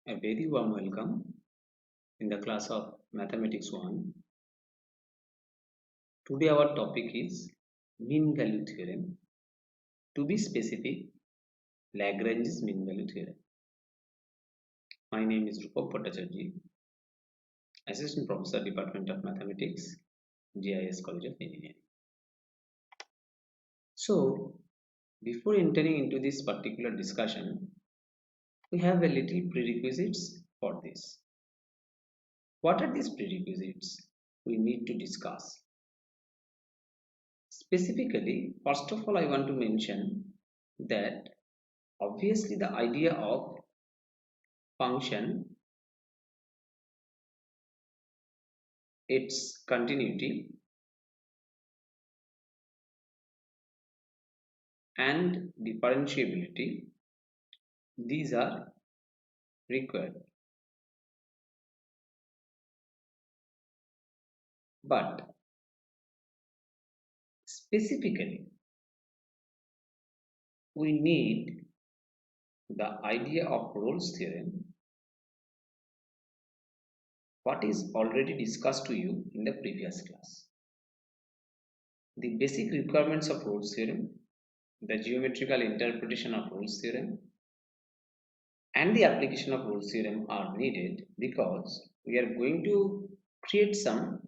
A very warm welcome in the class of Mathematics 1. Today our topic is mean value theorem. To be specific, Lagrange's mean value theorem. My name is Rupak Bhattacharjee, Assistant Professor, Department of Mathematics, GIS College of Engineering. So, before entering into this particular discussion, we have a little prerequisites for this. What are these prerequisites we need to discuss? Specifically, first of all, I want to mention that obviously the idea of function, its continuity and differentiability, these are required. But specifically, we need the idea of Rolle's theorem, what is already discussed to you in the previous class. The basic requirements of Rolle's theorem, the geometrical interpretation of Rolle's theorem, and the application of Rolle's theorem are needed because we are going to create some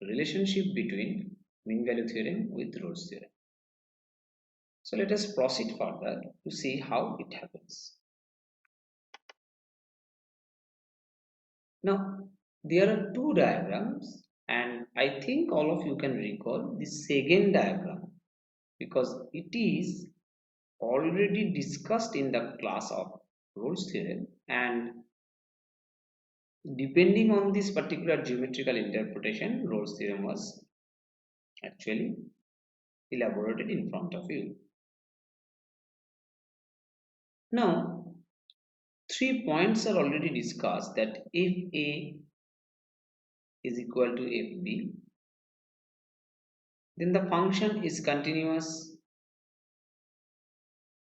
relationship between mean value theorem with Rolle's theorem. So let us proceed further to see how it happens. Now there are two diagrams and I think all of you can recall the second diagram because it is already discussed in the class of Rolle's theorem, and depending on this particular geometrical interpretation, Rolle's theorem was actually elaborated in front of you. Now, 3 points are already discussed, that if A is equal to FB, then the function is continuous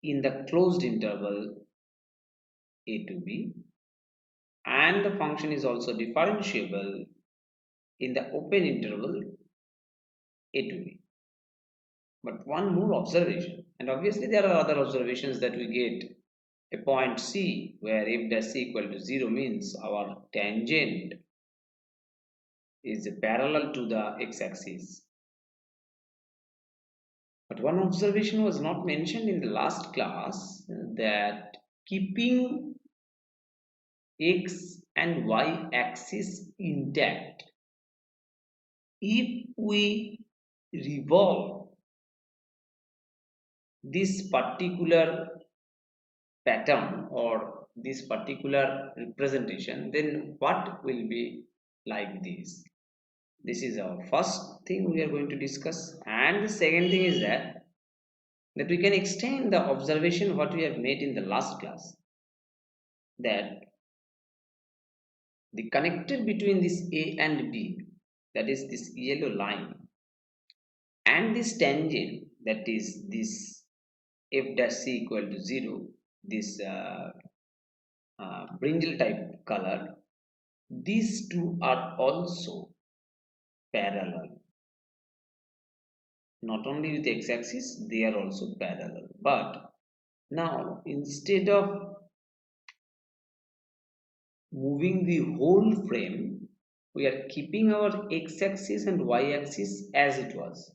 in the closed interval A to B, and the function is also differentiable in the open interval A to B. But one more observation, and obviously there are other observations, that we get a point C where f dash c equal to 0 means our tangent is parallel to the x-axis. But one observation was not mentioned in the last class, that keeping x and y axis intact, if we revolve this particular pattern or this particular representation, then what will be like this? This is our first thing we are going to discuss, and the second thing is that we can extend the observation what we have made in the last class, that the connector between this A and B, that is this yellow line, and this tangent, that is this f dash c equal to 0, this brinjal type color, these two are also parallel. Not only with x-axis, they are also parallel. But now instead of moving the whole frame, we are keeping our x-axis and y-axis as it was,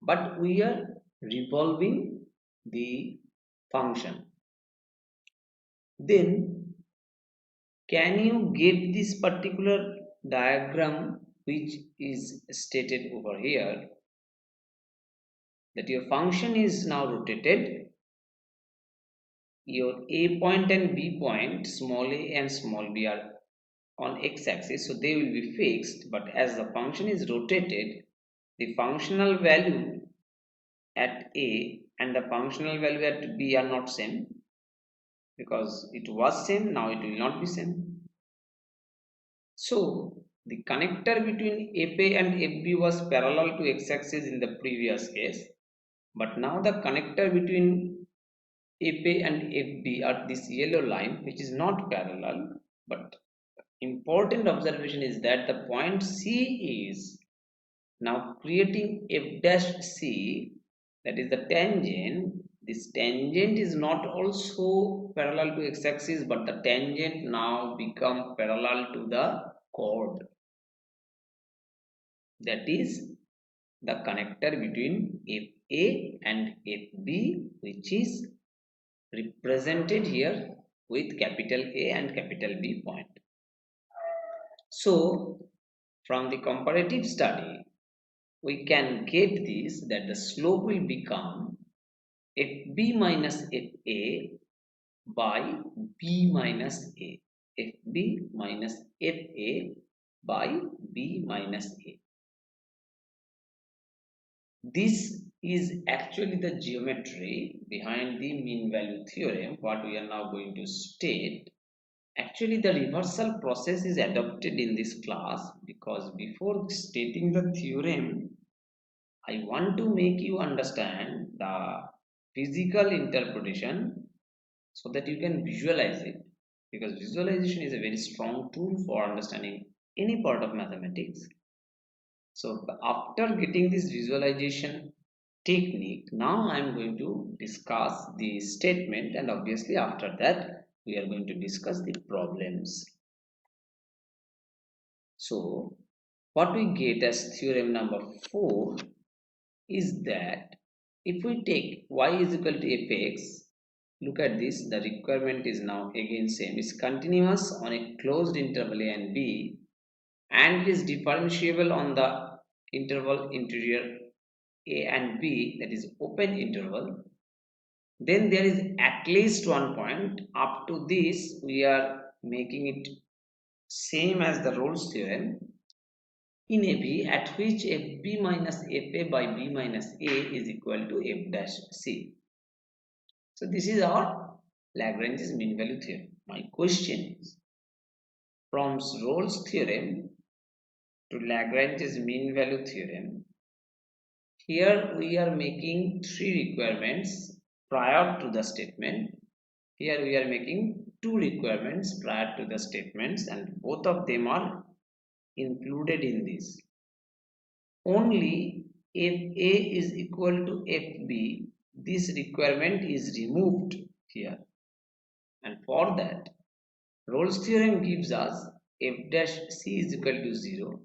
but we are revolving the function. Then can you get this particular diagram which is stated over here, that your function is now rotated, your A point and B point, small a and small b, are on x-axis, so they will be fixed, but as the function is rotated, the functional value at A and the functional value at B are not same, because it was same, now it will not be same. So the connector between FA and FB was parallel to x-axis in the previous case, but now the connector between FA and FB are this yellow line which is not parallel, but important observation is that the point C is now creating f dash C, that is the tangent. This tangent is not also parallel to x-axis, but the tangent now become parallel to the chord, that is the connector between FA and FB, which is represented here with capital A and capital B point. So from the comparative study, we can get this, that the slope will become FB minus FA by B minus A. FB minus FA by B minus A. This is actually the geometry behind the mean value theorem, what we are now going to state. Actually, the reversal process is adopted in this class because before stating the theorem, I want to make you understand the physical interpretation so that you can visualize it, because visualization is a very strong tool for understanding any part of mathematics. So after getting this visualization technique, now I am going to discuss the statement, and obviously after that we are going to discuss the problems. So what we get as theorem number 4 is that if we take y is equal to fx, look at this, the requirement is now again same, is continuous on a closed interval a and b, and it is differentiable on the interval interior a and b, that is open interval. Then there is at least one point. Up to this we are making it same as the Rolle's theorem in AB, at which FB minus FA by B minus A is equal to F dash C. So this is our Lagrange's mean value theorem. My question is, from Rolle's theorem to Lagrange's mean value theorem, here we are making three requirements prior to the statement. Here we are making two requirements prior to the statements, and both of them are included in this. Only if A is equal to FB, this requirement is removed here, and for that Rolle's theorem gives us f dash C is equal to 0,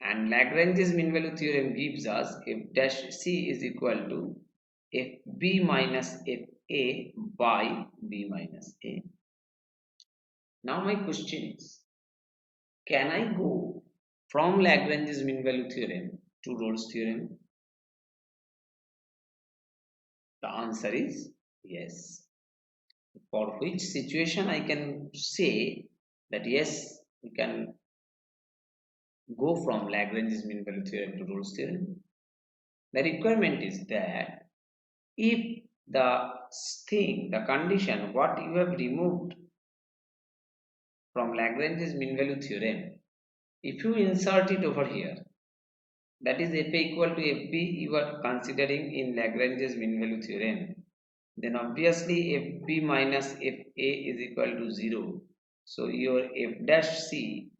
and Lagrange's mean value theorem gives us f dash C is equal to FB minus FA by B minus A. Now my question is, can I go from Lagrange's mean value theorem to Rolle's theorem? The answer is yes. For which situation I can say that yes, we can go from Lagrange's mean value theorem to Rolle's theorem. The requirement is that if the the condition what you have removed from Lagrange's mean value theorem, if you insert it over here, that is f equal to fb you are considering in Lagrange's mean value theorem, then obviously fb minus fa is equal to 0. So your f dash c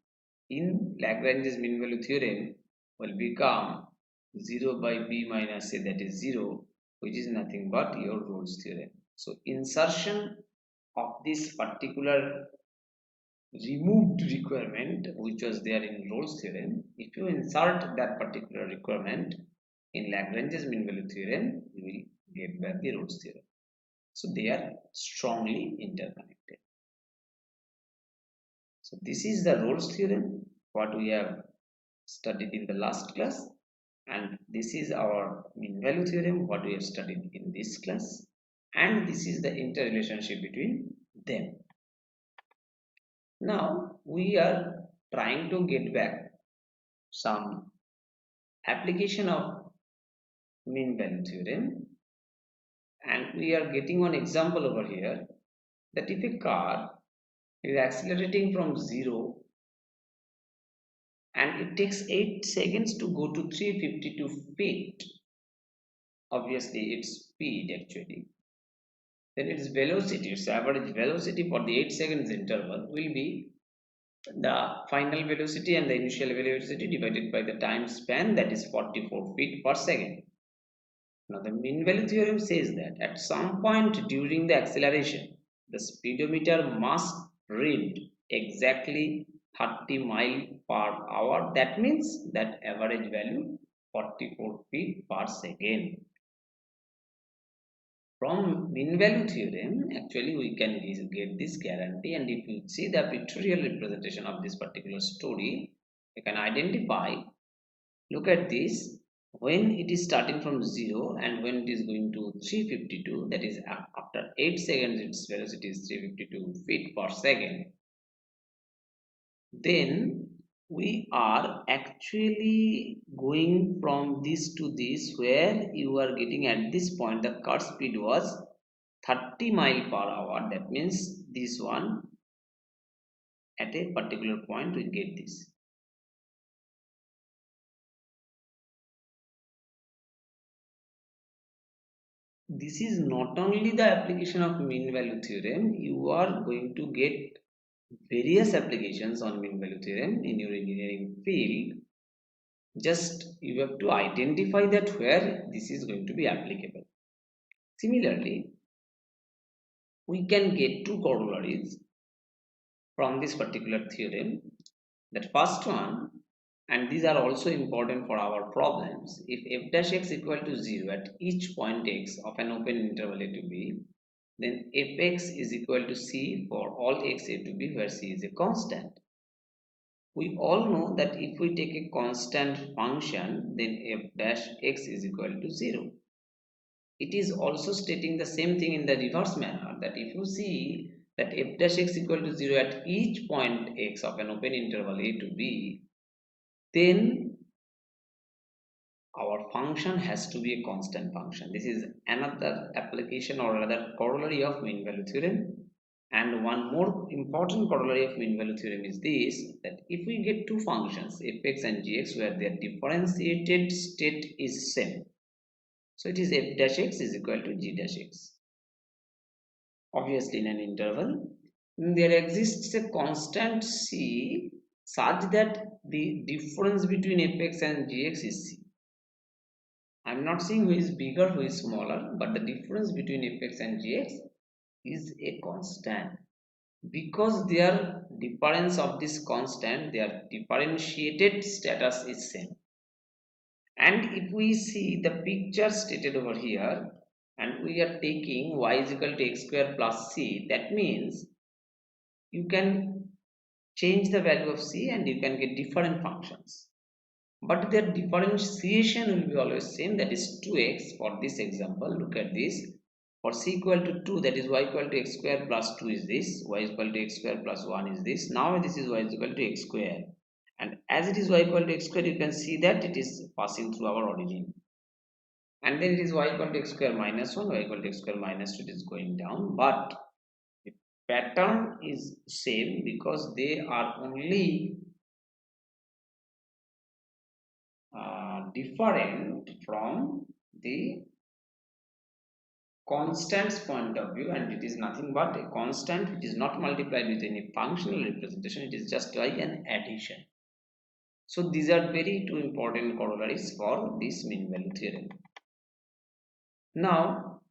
in Lagrange's mean value theorem will become 0 by b minus a, that is 0, which is nothing but your Rolle's theorem. So insertion of this particular removed requirement which was there in Rolle's theorem, if you insert that particular requirement in Lagrange's mean value theorem, you will get back the Rolle's theorem. So they are strongly interconnected. So this is the Rolle's theorem what we have studied in the last class, and this is our mean value theorem what we have studied in this class, and this is the interrelationship between them. Now we are trying to get back some application of mean value theorem, and we are getting one example over here, that if a car is accelerating from 0 and it takes 8 seconds to go to 352 feet, obviously its speed actually, then its velocity, its average velocity for the 8 seconds interval will be the final velocity and the initial velocity divided by the time span, that is 44 feet per second. Now the mean value theorem says that at some point during the acceleration, the speedometer must read exactly 30 mile per hour. That means that average value 44 feet per second. From mean value theorem, actually we can get this guarantee, and if you see the pictorial representation of this particular story, you can identify, look at this, when it is starting from 0 and when it is going to 352, that is after 8 seconds its velocity is 352 feet per second, then we are actually going from this to this, where you are getting at this point the cut speed was 30 mile per hour. That means this one, at a particular point we get this. This is not only the application of mean value theorem, you are going to get various applications on mean value theorem in your engineering field. Just you have to identify that where this is going to be applicable. Similarly, we can get two corollaries from this particular theorem. That first one, and these are also important for our problems, if f dash x equal to 0 at each point x of an open interval a to b, then fx is equal to c for all x a to b, where c is a constant. We all know that if we take a constant function, then f dash x is equal to 0. It is also stating the same thing in the reverse manner, that if you see that f dash x equal to 0 at each point x of an open interval a to b, then our function has to be a constant function. This is another application or another corollary of mean value theorem. And one more important corollary of mean value theorem is this, that if we get two functions fx and gx where their differentiated state is same, so it is f dash x is equal to g dash x. Obviously in an interval there exists a constant c such that the difference between fx and gx is c. I'm not saying who is bigger, who is smaller, but the difference between fx and gx is a constant. Because their difference of this constant, their differentiated status is same. And if we see the picture stated over here, and we are taking y is equal to x square plus c, that means you can change the value of c and you can get different functions. But their differentiation will be always same, that is 2x for this example. Look at this. For c equal to 2, that is y equal to x square plus 2 is this, y is equal to x square plus 1 is this. Now this is y is equal to x square. And as it is y equal to x square, you can see that it is passing through our origin. And then it is y equal to x square minus 1, y equal to x square minus 2, it is going down. But the pattern is same because they are only different from the constants point of view, and it is nothing but a constant which is not multiplied with any functional representation, it is just like an addition. So these are very two important corollaries for this mean value theorem. Now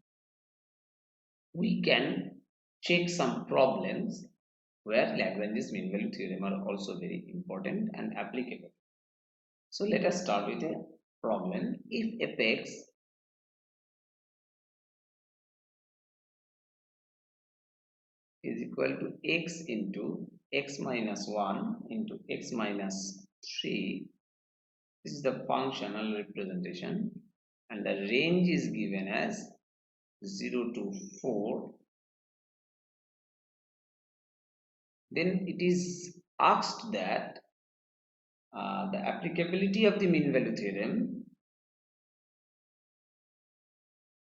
we can check some problems where Lagrange's mean value theorem are also very important and applicable. So let us start with a problem. If fx is equal to x into x minus 1 into x minus 3, this is the functional representation, and the range is given as 0 to 4, then it is asked that the applicability of the mean value theorem,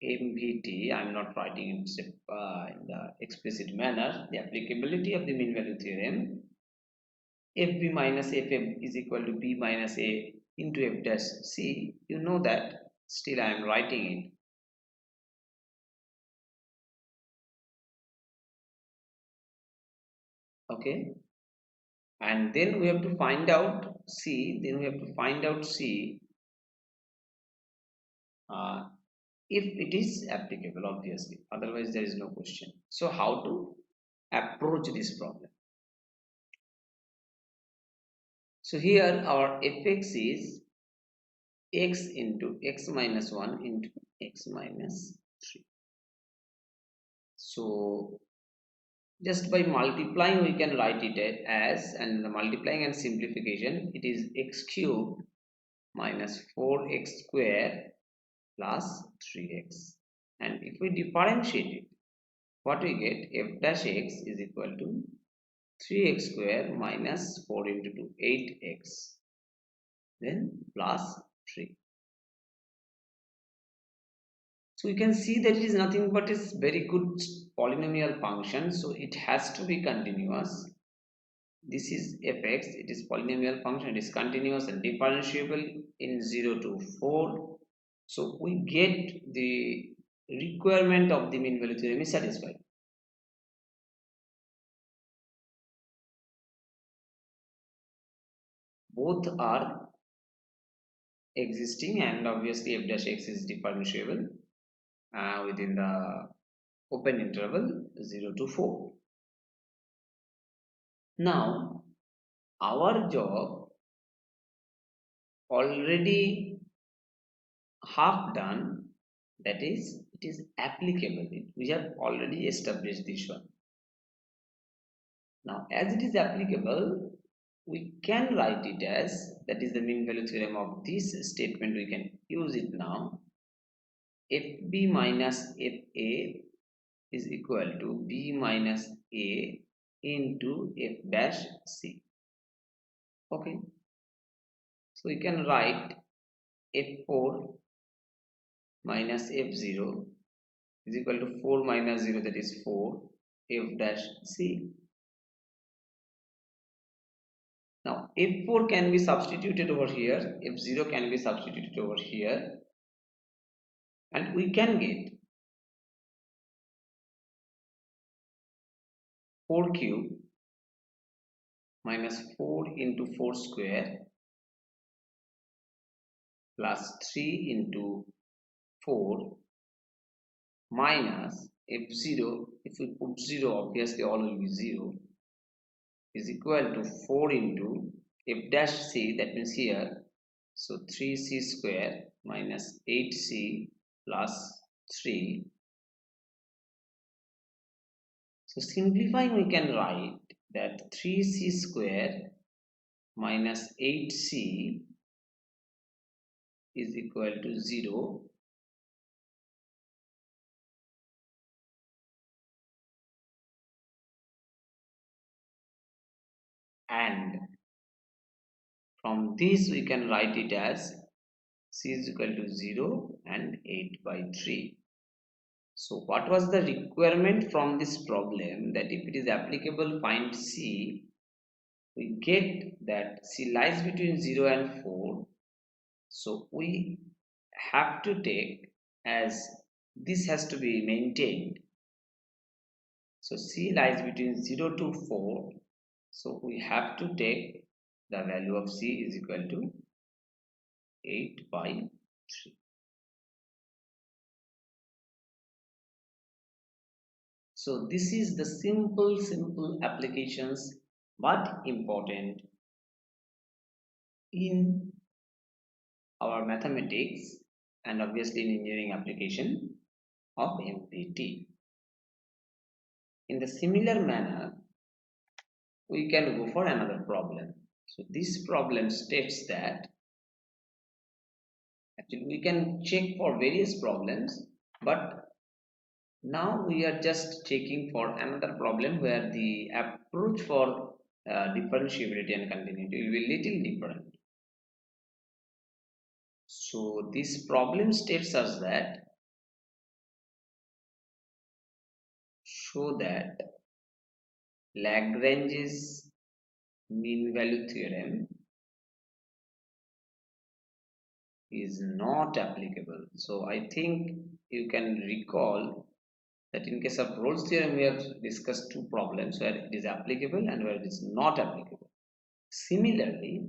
MVT, I am not writing it in the explicit manner, the applicability of the mean value theorem, fb minus ff is equal to b minus a into f dash c. You know that, still I am writing it. Okay, and then we have to find out C. Then we have to find out C uh, if it is applicable, obviously. Otherwise, there is no question. So, how to approach this problem? So here our fx is x into x minus 1 into x minus 3. So just by multiplying we can write it as, and the multiplying and simplification, it is x cube minus 4x square plus 3x. And if we differentiate it, what we get, f dash x is equal to 3x square minus 4 into 2, 8x, then plus 3. So you can see that it is nothing but is very good polynomial function. So it has to be continuous. This is fx, it is polynomial function, it is continuous and differentiable in 0 to 4. So we get the requirement of the mean value theorem is satisfied. Both are existing, and obviously f dash x is differentiable within the open interval 0 to 4. Now our job already half done, that is it is applicable. We have already established this one. Now as it is applicable, we can write it as, that is the mean value theorem of this statement, we can use it now. Fb minus Fa is equal to b minus a into f dash c. Okay, so we can write f4 minus f0 is equal to 4 minus 0, that is 4 f dash c. Now f4 can be substituted over here, f0 can be substituted over here, and we can get 4 cube minus 4 into 4 square plus 3 into 4 minus f0, if we put 0, obviously all will be 0, is equal to 4 into f dash c, that means here, so 3c square minus 8c plus 3. So simplifying, we can write that 3c square minus 8c is equal to 0, and from this we can write it as c is equal to 0 and 8 by 3. So what was the requirement from this problem, that if it is applicable find c? We get that c lies between 0 and 4. So we have to take as this has to be maintained. So c lies between 0 to 4. So we have to take the value of c is equal to 8 by 3. So this is the simple applications, but important in our mathematics and obviously in engineering application of MPT. In the similar manner, we can go for another problem. So this problem states that, actually we can check for various problems, but now we are just checking for another problem where the approach for differentiability and continuity will be little different. So this problem states us that, show that Lagrange's mean value theorem is not applicable. So I think you can recall that in case of Rolle's theorem, we have discussed two problems where it is applicable and where it is not applicable. Similarly,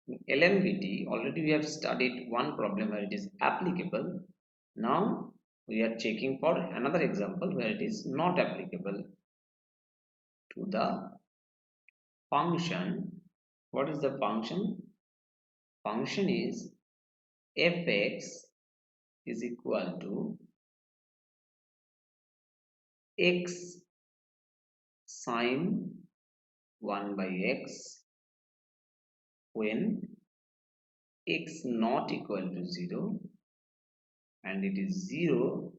in LMVT, already we have studied one problem where it is applicable. Now we are checking for another example where it is not applicable to the function. What is the function? Function is fx is equal to x sine 1 by x when x not equal to 0 and it is 0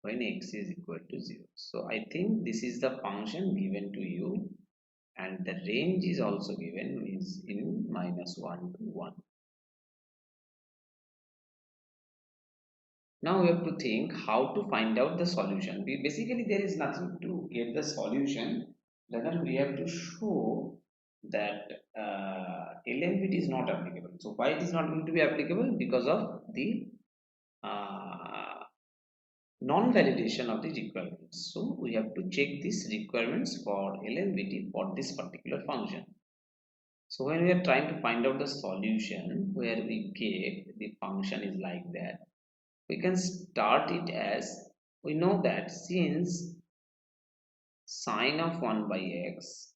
when x is equal to 0. So I think this is the function given to you, and the range is also given, is in -1 to 1. Now we have to think how to find out the solution. Basically there is nothing to get the solution, rather we have to show that LMVT is not applicable. So why it is not going to be applicable? Because of the uh, non-validation of the requirements. So we have to check these requirements for LMVT for this particular function. So when we are trying to find out the solution where we get the function is like that, we can start it as, we know that since sine of 1 by x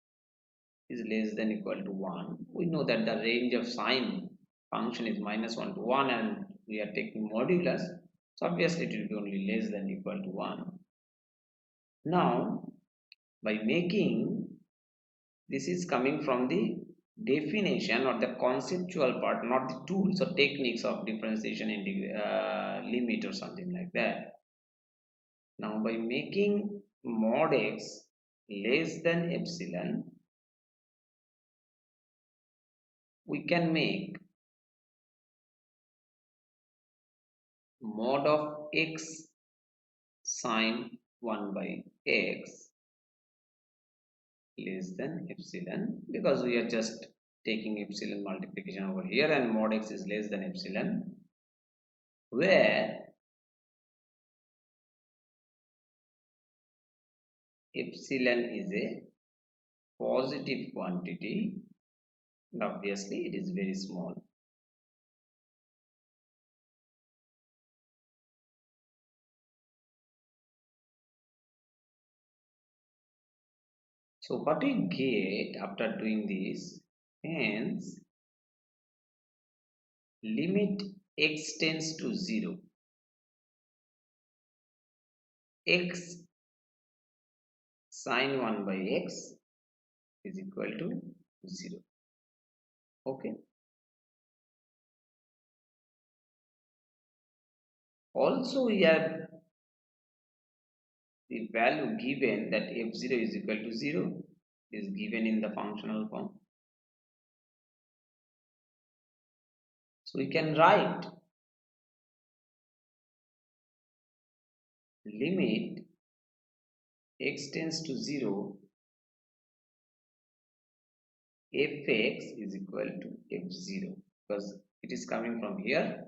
is less than equal to 1, we know that the range of sine function is -1 to 1 and we are taking modulus, so obviously it will be only less than equal to 1. Now by making, this is coming from the definition or the conceptual part, not the tools or techniques of differentiation limit or something like that. Now by making mod x less than epsilon, we can make mod of x sine 1 by x less than epsilon, because we are just taking epsilon multiplication over here and mod x is less than epsilon, where epsilon is a positive quantity and obviously it is very small. So what we get after doing this, hence limit x tends to 0, x sine 1 by x is equal to 0. Okay. Also we have the value given that f0 is equal to 0 is given in the functional form. So we can write limit x tends to 0 fx is equal to f0, because it is coming from here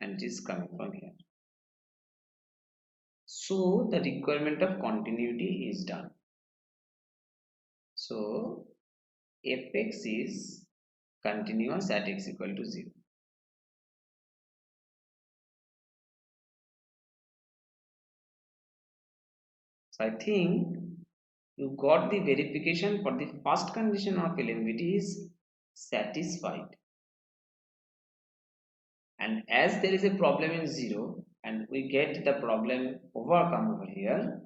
and it is coming from here. So the requirement of continuity is done. So fx is continuous at x equal to 0. So I think you got the verification for the first condition of LMVT is satisfied. And as there is a problem in 0 and we get the problem overcome over here,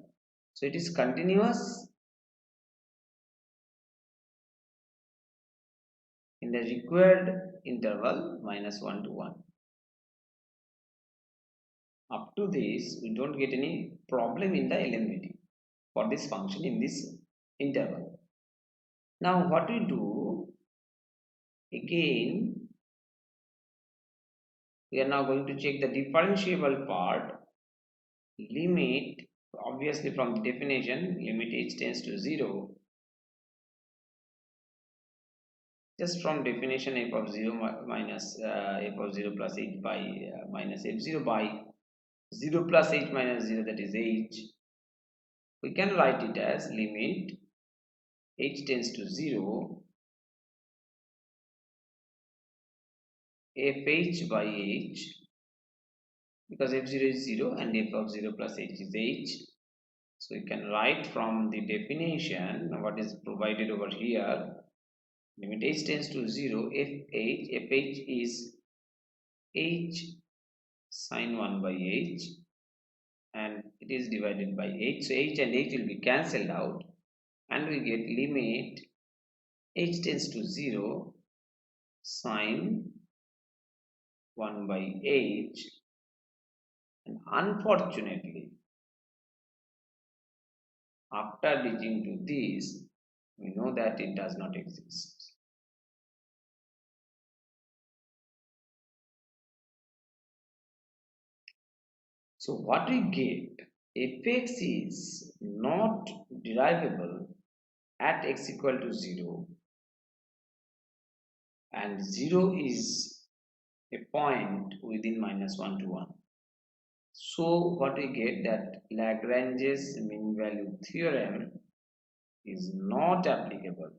so it is continuous in the required interval -1 to 1. Up to this, we don't get any problem in the LMVT for this function in this interval. Now what we do, again we are now going to check the differentiable part. Limit, obviously from the definition, limit h tends to 0, just from definition f of 0 minus f of 0 plus h by minus f0 by 0 plus h minus 0, that is h. We can write it as limit h tends to 0 fh by h, because f0 is 0 and f of 0 plus h is h. So you can write from the definition what is provided over here. Limit h tends to 0 fh is h sine 1 by h, and it is divided by h. So h and h will be cancelled out, and we get limit h tends to 0 sine 1 by h. And unfortunately, after reaching to this, we know that it does not exist. So what we get, fx is not derivable at x equal to 0, and 0 is a point within minus 1 to 1. So what we get, that Lagrange's mean value theorem is not applicable.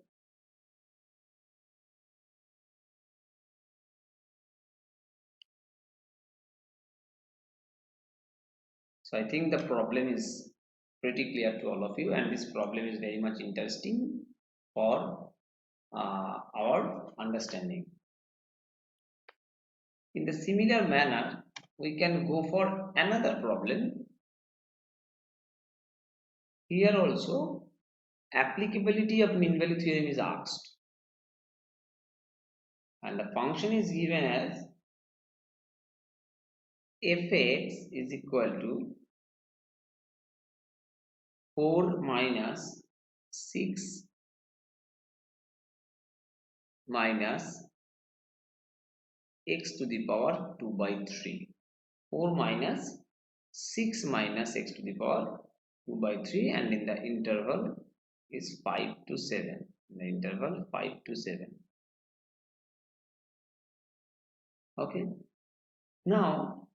So I think the problem is pretty clear to all of you, and this problem is very much interesting for our understanding. In the similar manner, we can go for another problem. Here also, applicability of mean value theorem is asked, and the function is given as fx is equal to 4 minus 6 minus x to the power 2 by 3. 4 minus 6 minus x to the power 2 by 3, and in the interval is 5 to 7. In the interval 5 to 7. Okay. Now,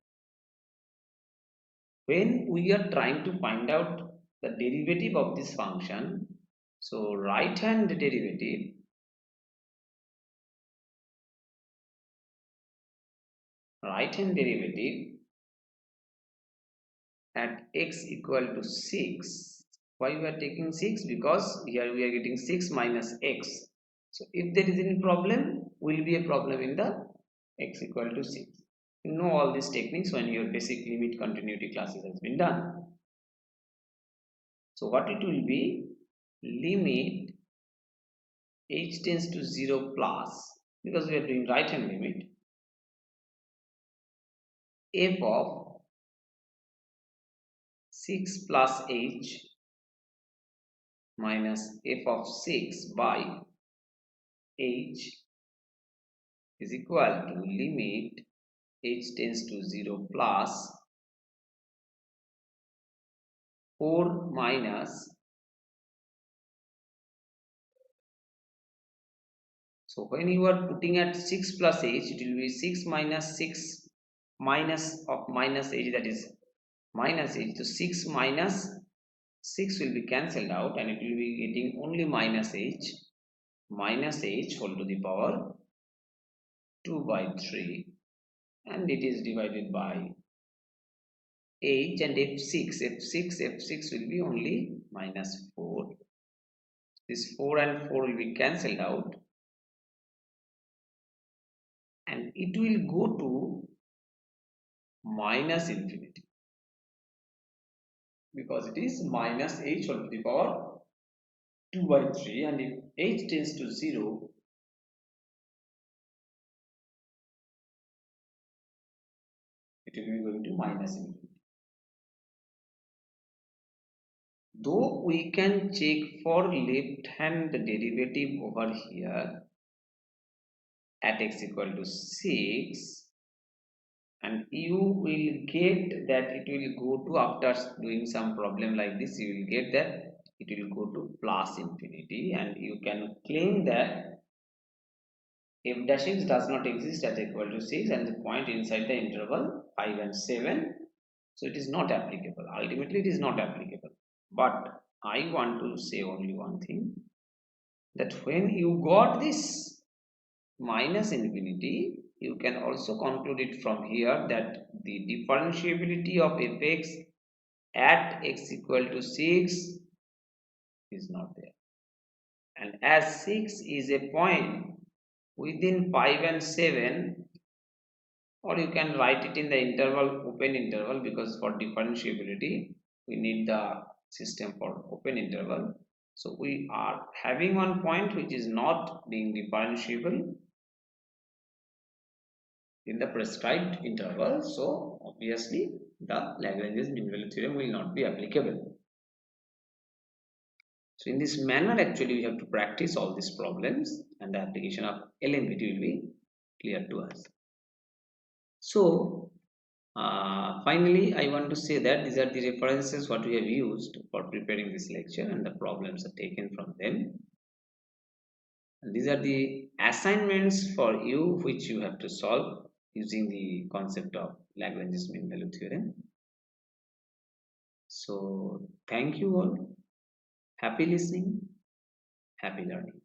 when we are trying to find out the derivative of this function, so right hand derivative at x equal to 6. Why we are taking 6? Because here we are getting 6 minus x. So if there is any problem, will be a problem in the x equal to 6. You know all these techniques when your basic limit continuity classes has been done. So what it will be, limit h tends to 0 plus, because we are doing right hand limit, f of 6 plus h minus f of 6 by h is equal to limit h tends to 0 plus 4 minus, so when you are putting at 6 plus h, it will be 6 minus 6 minus of minus h, that is minus h. So 6 minus 6 will be cancelled out, and it will be getting only minus h whole to the power 2 by 3, and it is divided by h, and f6 will be only minus 4. This 4 and 4 will be cancelled out, and it will go to minus infinity, because it is minus h whole to the power 2 by 3, and if h tends to 0, it will be going to minus infinity. Though we can check for left hand derivative over here at x equal to 6, and you will get that it will go to, after doing some problem like this, you will get that it will go to plus infinity, and you can claim that f dash x does not exist at equal to 6, and the point inside the interval 5 and 7. So it is not applicable. Ultimately, it is not applicable. But I want to say only one thing, that when you got this minus infinity, you can also conclude it from here that the differentiability of fx at x equal to 6 is not there. And as 6 is a point within 5 and 7, or you can write it in the interval, open interval, because for differentiability we need the system for open interval. So we are having one point which is not being differentiable in the prescribed interval, so obviously the Lagrange's mean value theorem will not be applicable. So in this manner, actually we have to practice all these problems, and the application of LMVT will be clear to us. So finally, I want to say that these are the references what we have used for preparing this lecture, and the problems are taken from them. And these are the assignments for you which you have to solve using the concept of Lagrange's mean value theorem. So thank you all. Happy listening, happy learning.